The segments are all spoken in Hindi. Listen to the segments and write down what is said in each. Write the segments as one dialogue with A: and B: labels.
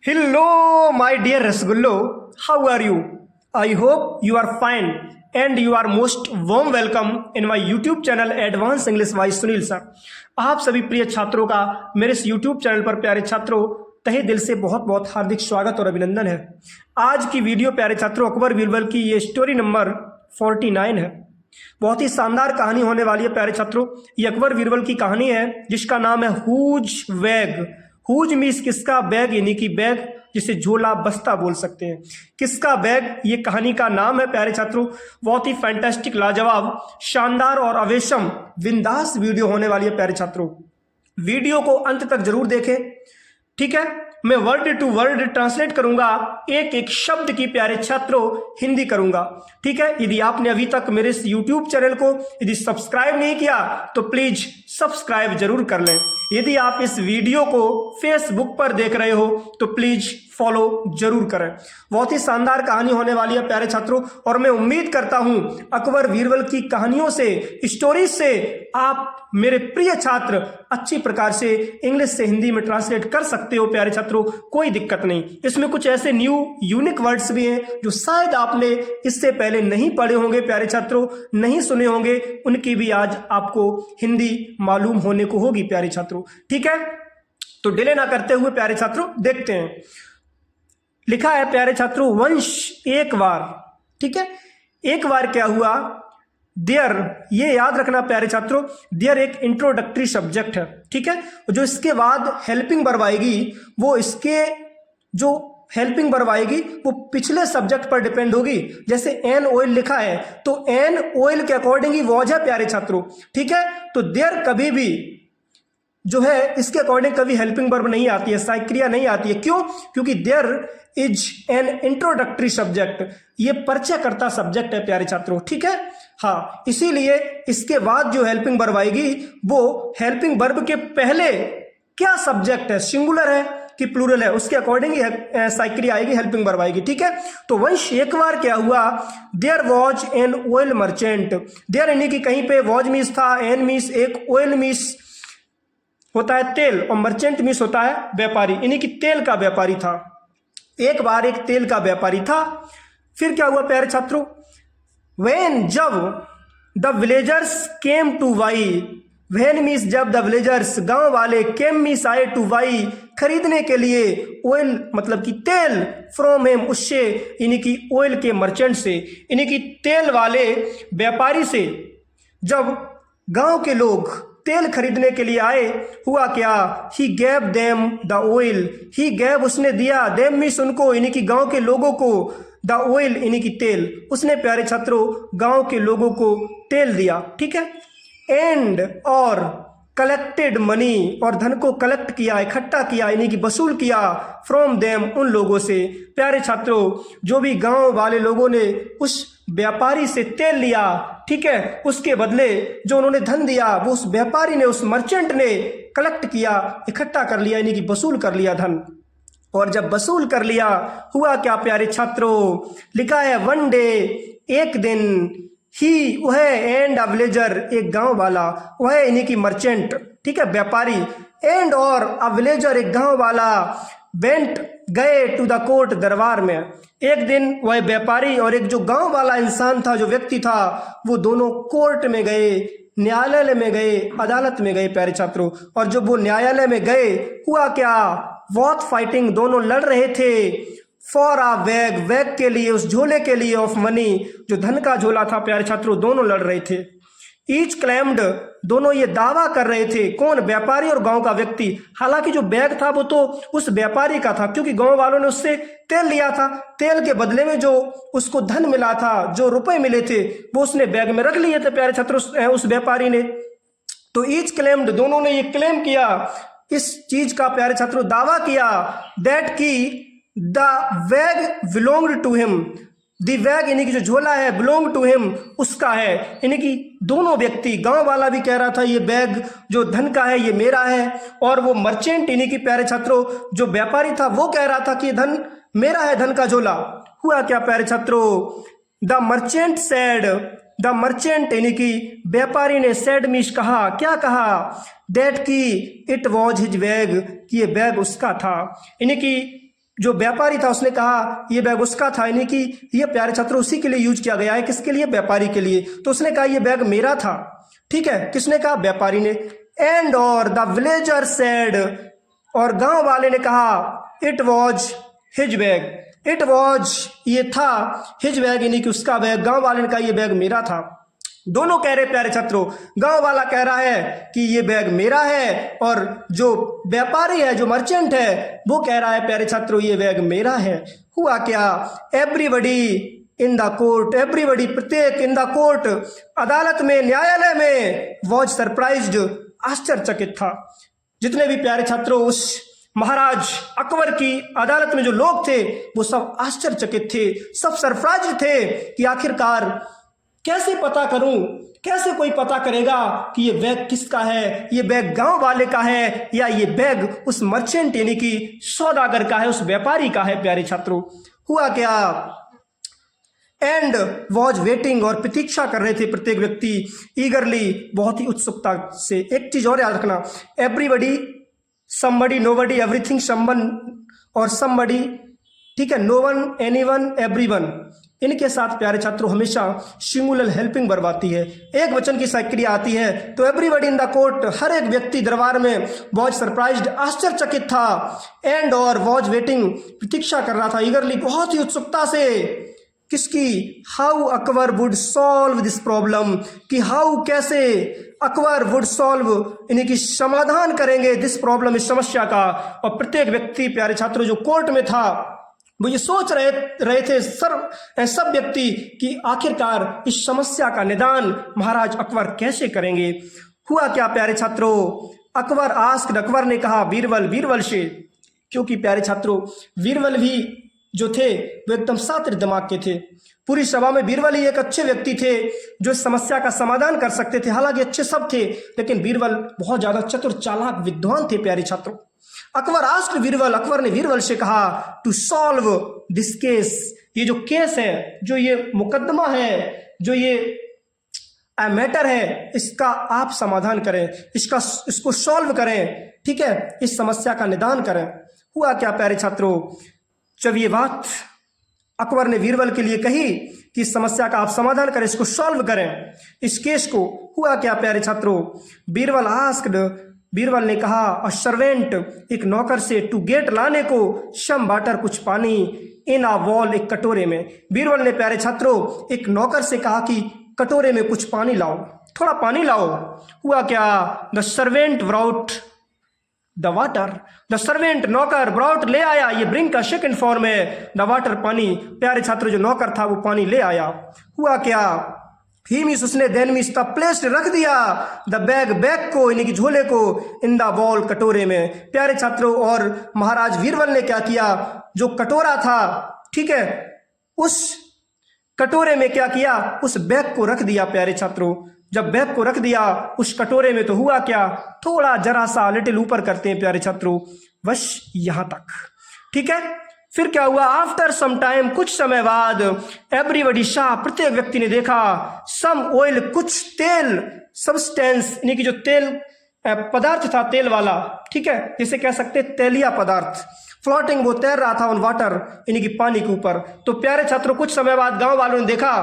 A: Hello, my dear Rasgullo. How are you? I hope you are fine and you are most warm welcome in my YouTube channel Advanced English by Sunil sir. आप सभी प्रिय छात्रों का मेरे इस YouTube चैनल पर प्यारे छात्रों तहे दिल से बहुत बहुत हार्दिक स्वागत और अभिनंदन है। आज की वीडियो प्यारे छात्रों अकबर बीरबल की ये स्टोरी नंबर 49 है। बहुत ही शानदार कहानी होने वाली है प्यारे छात्रों। ये अकबर बीरबल की कहानी है जिसका नाम है हुज वैग। हुज मीन्स किसका, बैग यानी कि बैग जिसे झोला बस्ता बोल सकते हैं। किसका बैग ये कहानी का नाम है प्यारे छात्रों। बहुत ही फैंटास्टिक, लाजवाब, शानदार और अवेशम बिंदास वीडियो होने वाली है प्यारे छात्रों। वीडियो को अंत तक जरूर देखें, ठीक है। मैं वर्ड टू वर्ड ट्रांसलेट करूंगा, एक एक शब्द की प्यारे छात्रों हिंदी करूंगा, ठीक है। यदि आपने अभी तक मेरे इस यूट्यूब चैनल को यदि सब्सक्राइब नहीं किया तो प्लीज सब्सक्राइब जरूर कर लें। यदि आप इस वीडियो को फेसबुक पर देख रहे हो तो प्लीज फॉलो जरूर करें। बहुत ही शानदार कहानी होने वाली है प्यारे छात्रों और मैं उम्मीद करता हूं अकबर बीरबल की कहानियों से, स्टोरीज से आप मेरे प्रिय छात्र अच्छी प्रकार से इंग्लिश से हिंदी में ट्रांसलेट कर सकते हो प्यारे छात्रों, कोई दिक्कत नहीं। इसमें कुछ ऐसे न्यू यूनिक वर्ड्स भी हैं जो शायद आपने इससे पहले नहीं पढ़े होंगे प्यारे छात्रों, नहीं सुने होंगे, उनकी भी आज आपको हिंदी मालूम होने को होगी प्यारे छात्रों, ठीक है। तो डिले ना करते हुए प्यारे छात्रों देखते हैं। लिखा है प्यारे छात्रों, वंश एक बार, ठीक है। एक बार क्या हुआ, देयर, ये याद रखना प्यारे छात्रों, देयर एक इंट्रोडक्टरी सब्जेक्ट है, ठीक है। जो इसके बाद हेल्पिंग वर्ब आएगी वो इसके जो हेल्पिंग वर्ब आएगी वो पिछले सब्जेक्ट पर डिपेंड होगी। जैसे एन ऑयल लिखा है तो एन ऑयल के अकॉर्डिंग ही वॉज है प्यारे छात्रों, ठीक है। तो देयर कभी भी जो है इसके अकॉर्डिंग कभी हेल्पिंग वर्ब नहीं आती है, सहायक क्रिया नहीं आती है। क्यों? क्योंकि there is an introductory subject, ये परिचय करता सब्जेक्ट है प्यारे छात्रों, ठीक है। हाँ, इसीलिए इसके बाद जो हेल्पिंग वर्ब आएगी वो हेल्पिंग वर्ब के पहले क्या सब्जेक्ट है, सिंगुलर है कि प्लूरल है, उसके अकॉर्डिंग ही सहायक क्रिया आएगी, हेल्पिंग वर्ब आएगी, ठीक है। तो वंश एक बार क्या हुआ, there was an oil merchant. There यानी कि कहीं पे वॉज मीन्स था, एन मीन्स एक, ऑयल मीन्स होता है तेल और मर्चेंट मीन्स होता है व्यापारी, यानी कि तेल का व्यापारी था। एक बार एक तेल का व्यापारी था। फिर क्या हुआ प्यारे छात्रों, वेन, जब, the villagers came to buy. When means जब, द विलेजर्स गांव वाले, केम मीन्स आए, टू वाई खरीदने के लिए, ऑयल मतलब कि तेल, फ्रॉम हिम उससे, यानी कि ऑयल के मर्चेंट से, यानी कि तेल वाले व्यापारी से जब गांव के लोग तेल खरीदने के लिए आए, हुआ क्या, he gave them the oil. He gave उसने दिया, देम मीन्स उनको, यानी कि गांव के लोगों को, द ऑयल यानी कि तेल, उसने प्यारे छात्रों गांव के लोगों को तेल दिया, ठीक है। एंड और कलेक्टेड मनी, और धन को कलेक्ट किया, इकट्ठा किया, यानी कि वसूल किया, फ्रॉम देम उन लोगों से। प्यारे छात्रों जो भी गांव वाले लोगों ने उस व्यापारी से तेल लिया, ठीक है, उसके बदले जो उन्होंने धन दिया वो उस व्यापारी ने, उस मर्चेंट ने कलेक्ट किया, इकट्ठा कर लिया, यानी कि वसूल कर लिया धन। और जब वसूल कर लिया हुआ क्या प्यारे छात्रों, लिखा है वन डे, एक दिन, ही वह, एंड अ विलेजर एक गांव वाला, वह यानी कि मर्चेंट, ठीक है, व्यापारी, एंड और अ विलेजर एक गांव वाला, वेंट गए टू द कोर्ट दरबार में। एक दिन वह व्यापारी और एक जो गांव वाला इंसान था, जो व्यक्ति था, वो दोनों कोर्ट में गए, न्यायालय में गए, अदालत में गए प्यारे छात्रों। और जब वो न्यायालय में गए हुआ क्या, वॉट फाइटिंग, दोनों लड़ रहे थे, फॉर अ बैग, बैग के लिए, उस झोले के लिए, ऑफ मनी जो धन का झोला था प्यारे छात्रों, दोनों लड़ रहे थे। ईच क्लेम्ड, दोनों ये दावा कर रहे थे, कौन, व्यापारी और गांव का व्यक्ति। हालांकि जो बैग था वो तो उस व्यापारी का था, क्योंकि गांव वालों ने उससे तेल लिया था, तेल के बदले में जो उसको धन मिला था, जो रुपए मिले थे वो उसने बैग में रख लिए थे प्यारे छात्रों उस व्यापारी ने। तो ईच क्लेम्ड, दोनों ने ये क्लेम किया, इस चीज का प्यारे छात्रों दावा किया, दैट की the bag belonged to him. The bag यानी कि जो झोला है, बिलोंग टू हिम उसका है, यानी कि दोनों व्यक्ति, गांव वाला भी कह रहा था ये बैग जो धन का है ये मेरा है, और वो मर्चेंट यानी कि प्यारे छात्रों जो व्यापारी था वो कह रहा था कि धन मेरा है, धन का झोला। हुआ क्या प्यारे छात्रों, the merchant said, the merchant यानी कि व्यापारी ने, सेड मीन्स कहा, क्या कहा, दैट की इट वॉज हिज बैग, कि ये बैग उसका था, यानी कि जो व्यापारी था उसने कहा ये बैग उसका था, यानी कि ये प्यारे छात्रों उसी के लिए यूज किया गया है। किसके लिए? व्यापारी के लिए। तो उसने कहा ये बैग मेरा था। ठीक है, किसने कहा? व्यापारी ने। एंड और द विलेजर सेड, और गांव वाले ने कहा it was his bag. It was ये था, हिज बैग यानी कि उसका बैग। गांव वाले ने कहा ये बैग मेरा था। दोनों कह रहे प्यारे छात्रों, गांव वाला कह रहा है कि ये बैग मेरा है, और जो व्यापारी है, जो मर्चेंट है, वो कह रहा है प्यारे छात्रों ये बैग मेरा है। हुआ क्या? Everybody in the court, everybody प्रत्येक, इन द कोर्ट अदालत में, न्यायालय में, वॉज सरप्राइज्ड आश्चर्यचकित था। जितने भी प्यारे छात्रों उस महाराज अकबर की अदालत में जो लोग थे वो सब आश्चर्यचकित थे, सब सरप्राइज्ड थे कि आखिरकार कैसे पता करूं, कैसे कोई पता करेगा कि ये बैग किसका है, ये बैग गांव वाले का है या ये बैग उस मर्चेंट यानी कि सौदागर का है, उस व्यापारी का है। प्यारे छात्रों हुआ क्या? एंड वॉज वेटिंग, और प्रतीक्षा कर रहे थे प्रत्येक व्यक्ति ईगरली, बहुत ही उत्सुकता से। एक चीज और याद रखना, everybody, somebody, nobody, everything, someone और समबडी, ठीक है, नो वन, एनीवन, एवरीवन, इनके साथ प्यारे छात्रों हमेशा सिंगुलर हेल्पिंग वर्ब आती है, एक वचन की सक्रिया आती है। तो एवरीबडी इन द कोर्ट, हर एक व्यक्ति दरबार में, वॉज सरप्राइज्ड, आश्चर्यचकित था, एंड और वॉज वेटिंग, प्रतीक्षा कर रहा था ईगरली, बहुत ही उत्सुकता से। किसकी? How Akbar would solve this problem, कि हाउ कैसे अकबर वुड सॉल्व यानी कि समाधान करेंगे दिस प्रॉब्लम, इस समस्या का। और प्रत्येक व्यक्ति प्यारे छात्रों जो कोर्ट में था वो ये सोच रहे थे सब व्यक्ति कि आखिरकार इस समस्या का निदान महाराज अकबर कैसे करेंगे। हुआ क्या प्यारे छात्रों? अकबर आस्क्ड, अकबर ने कहा बीरबल, बीरबल से, क्योंकि प्यारे छात्रों बीरबल भी जो थे वो एकदम शातिर दिमाग के थे। पूरी सभा में बीरबल ही एक अच्छे व्यक्ति थे जो इस समस्या का समाधान कर सकते थे। हालांकि अच्छे सब थे, लेकिन बीरबल बहुत ज्यादा चतुर, चालाक, विद्वान थे प्यारे छात्रों। अकबर आस्क्ड बीरबल, अकबर ने बीरबल से कहा टू सॉल्व दिस केस, ये जो केस है, जो ये मुकदमा है, जो ये मैटर है, इसका आप समाधान करें, इसको सॉल्व करें, ठीक है, इस समस्या का निदान करें। हुआ क्या प्यारे छात्रों? जब ये बात अकबर ने बीरबल के लिए कही कि इस समस्या का आप समाधान करें, इसको सॉल्व करें, इस केस को, हुआ क्या प्यारे छात्रों? बीरबल आस्क्ड, बीरबल ने कहा अ सर्वेंट, एक नौकर से, टू गेट, लाने को, सम वाटर, कुछ पानी, इन अ वॉल, एक कटोरे में। बीरबल ने प्यारे छात्रों एक नौकर से कहा कि कटोरे में कुछ पानी लाओ, थोड़ा पानी लाओ। हुआ क्या? The servant brought the water, the servant, नौकर, ब्राउट, ले आया, ये ब्रिंग का सेकंड फॉर्म है, द वाटर, पानी। प्यारे छात्रों जो नौकर था वो पानी ले आया। हुआ क्या? ही मीस, उसने, देन मीस, द प्लेस्ड, रख दिया, द बैग, बैग को यानी कि झोले को, इन द बॉल, कटोरे में। प्यारे छात्रों और महाराज बीरबल ने क्या किया? जो कटोरा था, ठीक है, उस कटोरे में क्या किया? उस बैग को रख दिया प्यारे छात्रों। जब बैग को रख दिया उस कटोरे में तो हुआ क्या? थोड़ा जरा सा लिटिल ऊपर करते हैं प्यारे छात्रों, बस यहां तक, ठीक है। फिर क्या हुआ? आफ्टर सम टाइम, कुछ समय बाद, एवरीबडी साह, प्रत्येक व्यक्ति ने देखा, सम ऑयल, कुछ तेल, सब्सटेंस यानी कि जो तेल पदार्थ था, तेल वाला, ठीक है, जिसे कह सकते तेलिया पदार्थ, फ्लोटिंग, वो तैर रहा था ऑन वाटर यानी कि पानी के ऊपर। तो प्यारे छात्रों कुछ समय बाद गांव वालों ने देखा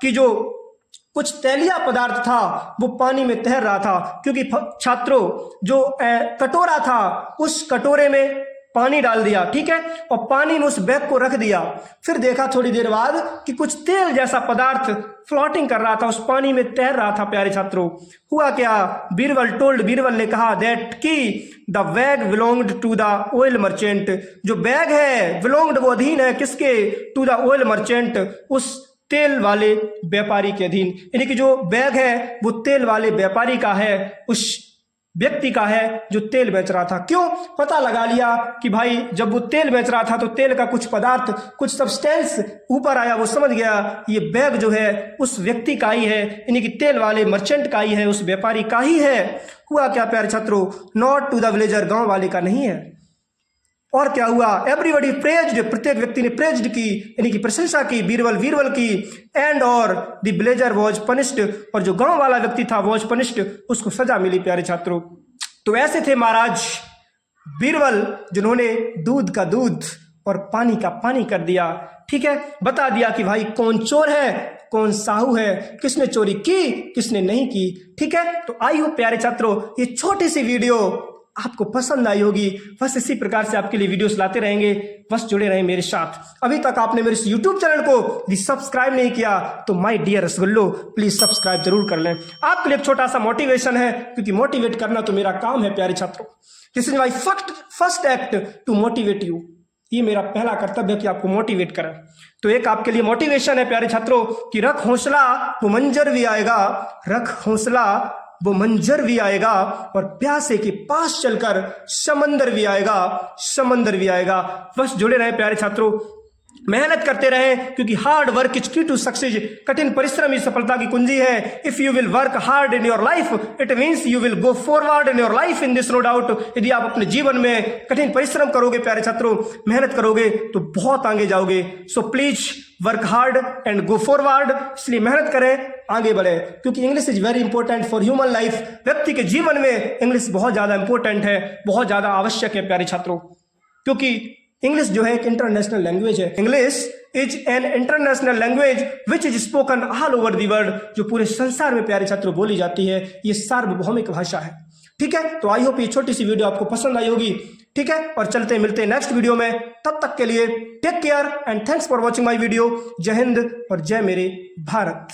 A: कि जो कुछ तेलिया पदार्थ था वो पानी में तैर रहा था, क्योंकि छात्रों जो कटोरा था उस कटोरे में पानी डाल दिया, ठीक है, और पानी में उस बैग को रख दिया। फिर देखा थोड़ी देर बाद कि कुछ तेल जैसा पदार्थ फ्लोटिंग कर रहा था, उस पानी में तैर रहा था प्यारे छात्रों। हुआ क्या? बीरबल टोल्ड, बीरबल ने कहा दैट की the bag belonged to the oil merchant, जो बैग है बिलोंग्ड, वो अधीन है किसके? टू द ऑयल मर्चेंट, उस तेल वाले व्यापारी के अधीन, यानी कि जो बैग है वो तेल वाले व्यापारी का है, उस व्यक्ति का है जो तेल बेच रहा था। क्यों? पता लगा लिया कि भाई जब वो तेल बेच रहा था तो तेल का कुछ पदार्थ, कुछ सब्सटेंस ऊपर आया, वो समझ गया ये बैग जो है उस व्यक्ति का ही है, यानी कि तेल वाले मर्चेंट का ही है, उस व्यापारी का ही है। हुआ क्या प्यारे छात्रों? नॉट टू द विलेजर, गांव वाले का नहीं है। और क्या हुआ? एवरीबडी प्रेज्ड, प्रत्येक व्यक्ति ने प्रेज्ड की यानी कि प्रशंसा की, बीरबल की, एंड और द विलेजर वॉज पनिश्ड, और जो गांव वाला व्यक्ति था वॉज पनिश्ड, उसको सजा मिली प्यारे छात्रों। तो ऐसे थे महाराज बीरबल जिन्होंने दूध का दूध और पानी का पानी कर दिया। ठीक है, बता दिया कि भाई कौन चोर है, कौन साहू है, किसने चोरी की, किसने नहीं की। ठीक है, तो आई होप प्यारे छात्रों ये छोटी सी वीडियो आपको पसंद आई होगी। बस इसी प्रकार से आपके लिए वीडियोस लाते रहेंगे, बस जुड़े रहें मेरे साथ। अभी तक आपने मेरे इस YouTube चैनल को यदि सब्सक्राइब नहीं किया तो माय डियर रसगुल्लो प्लीज सब्सक्राइब जरूर कर लें। आपके लिए एक छोटा सा मोटिवेशन है, क्योंकि मोटिवेट करना तो मेरा काम है प्यारे छात्रों। This is my first act to motivate you. ये मेरा पहला कर्तव्य है कि आपको मोटिवेट करें। तो एक आपके लिए मोटिवेशन है प्यारे छात्रों कि रख हौसला वो मंजर भी आएगा, रख हौसला वो मंजर भी आएगा, और प्यासे के पास चलकर समंदर भी आएगा, समंदर भी आएगा। बस जुड़े रहे प्यारे छात्रों, मेहनत करते रहें, क्योंकि hard work is key to success. कठिन परिश्रम ही सफलता की कुंजी है। If you will work hard in your life it means you will go forward in your life in this, no doubt. यदि आप अपने जीवन में कठिन परिश्रम करोगे प्यारे छात्रों, मेहनत करोगे तो बहुत आगे जाओगे। So please work hard and go forward. इसलिए मेहनत करें, आगे बढ़े, क्योंकि English is very important for human life. व्यक्ति के जीवन में इंग्लिश बहुत ज्यादा इंपॉर्टेंट है, बहुत ज्यादा आवश्यक है प्यारे छात्रों, क्योंकि इंग्लिश जो है एक इंटरनेशनल लैंग्वेज है। English is an international language which is spoken all over the world, जो पूरे संसार में प्यारे छात्रों बोली जाती है। ये सार्वभौमिक भाषा है। ठीक है, तो आई होप ये छोटी सी वीडियो आपको पसंद आई होगी। ठीक है, और चलते मिलते हैं नेक्स्ट वीडियो में। तब तक के लिए take care and thanks for watching my video. जय हिंद और जय मेरे भारत।